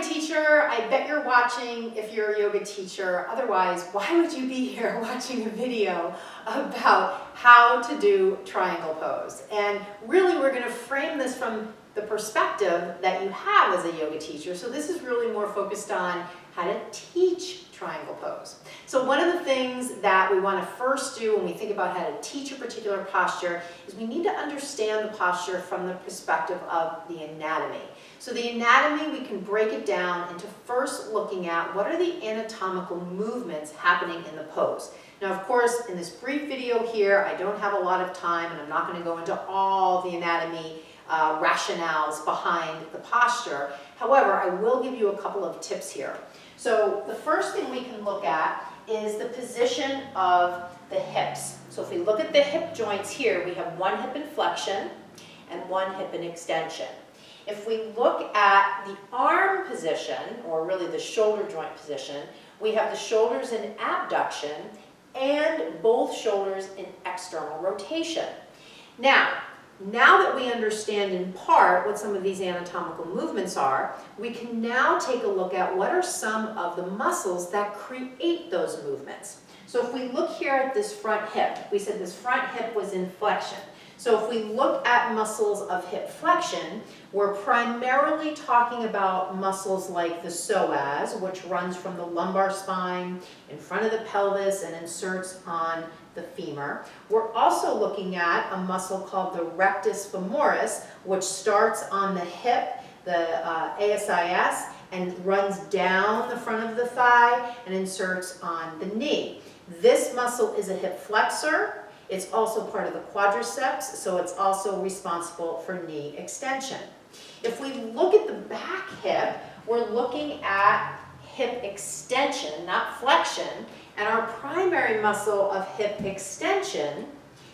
yoga teacher, I bet you're watching if you're a yoga teacher. Otherwise, why would you be here watching a video about how to do triangle pose? And really, we're going to frame this from the perspective that you have as a yoga teacher. So this is really more focused on how to teach triangle pose. So one of the things that we want to first do when we think about how to teach a particular posture is we need to understand the posture from the perspective of the anatomy. So the anatomy, we can break it down into first looking at what are the anatomical movements happening in the pose. Now, of course, in this brief video here, I don't have a lot of time and I'm not going to go into all the anatomy rationales behind the posture. However, I will give you a couple of tips here. So the first thing we can look at is the position of the hips. So if we look at the hip joints here, we have one hip in flexion and one hip in extension. If we look at the arm position, or really the shoulder joint position, we have the shoulders in abduction and both shoulders in external rotation. Now that we understand in part what some of these anatomical movements are, we can now take a look at what are some of the muscles that create those movements. So if we look here at this front hip, we said this front hip was in flexion. So if we look at muscles of hip flexion, we're primarily talking about muscles like the psoas, which runs from the lumbar spine in front of the pelvis and inserts on the femur. We're also looking at a muscle called the rectus femoris, which starts on the hip, the ASIS, and runs down the front of the thigh and inserts on the knee. This muscle is a hip flexor. It's also part of the quadriceps, so it's also responsible for knee extension. If we look at the back hip, we're looking at hip extension, not flexion, and our primary muscle of hip extension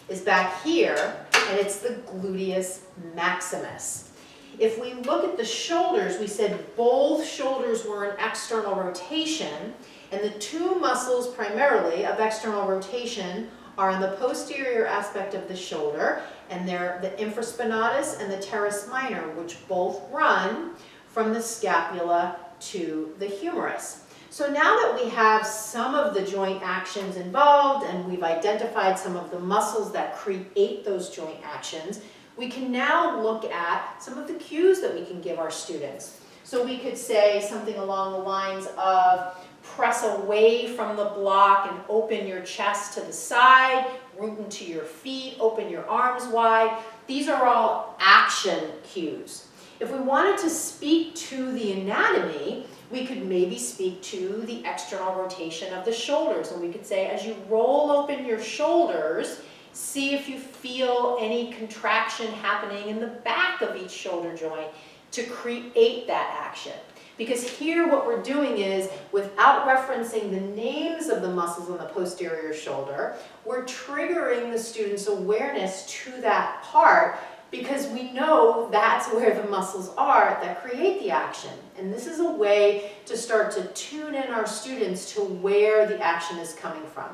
is back here, and it's the gluteus maximus. If we look at the shoulders, we said both shoulders were in external rotation, and the two muscles primarily of external rotation are on the posterior aspect of the shoulder, and they're the infraspinatus and the teres minor, which both run from the scapula to the humerus. So now that we have some of the joint actions involved and we've identified some of the muscles that create those joint actions, we can now look at some of the cues that we can give our students. So we could say something along the lines of press away from the block and open your chest to the side, root into your feet, open your arms wide. These are all action cues. If we wanted to speak to the anatomy, we could maybe speak to the external rotation of the shoulders. And we could say, as you roll open your shoulders, see if you feel any contraction happening in the back of each shoulder joint to create that action. Because here what we're doing is, without referencing the names of the muscles on the posterior shoulder, we're triggering the student's awareness to that part because we know that's where the muscles are that create the action. And this is a way to start to tune in our students to where the action is coming from.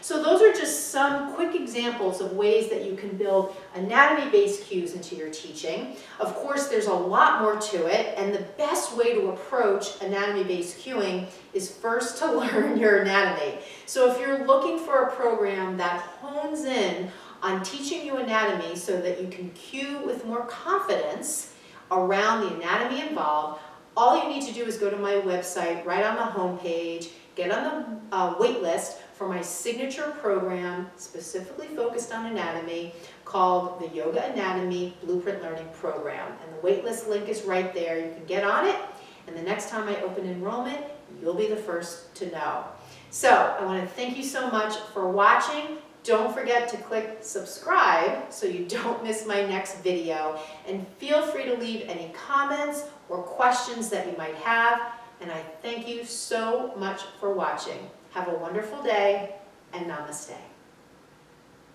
So those are just some quick examples of ways that you can build anatomy-based cues into your teaching. Of course, there's a lot more to it, and the best way to approach anatomy-based cueing is first to learn your anatomy. So if you're looking for a program that hones in on teaching you anatomy so that you can cue with more confidence around the anatomy involved, all you need to do is go to my website, right on the homepage, get on the wait list for my signature program specifically focused on anatomy called the Yoga Anatomy Blueprint Learning Program. And the waitlist link is right there. You can get on it, and the next time I open enrollment, you'll be the first to know. So I want to thank you so much for watching. Don't forget to click subscribe so you don't miss my next video. And feel free to leave any comments or questions that you might have. And I thank you so much for watching. Have a wonderful day, and namaste.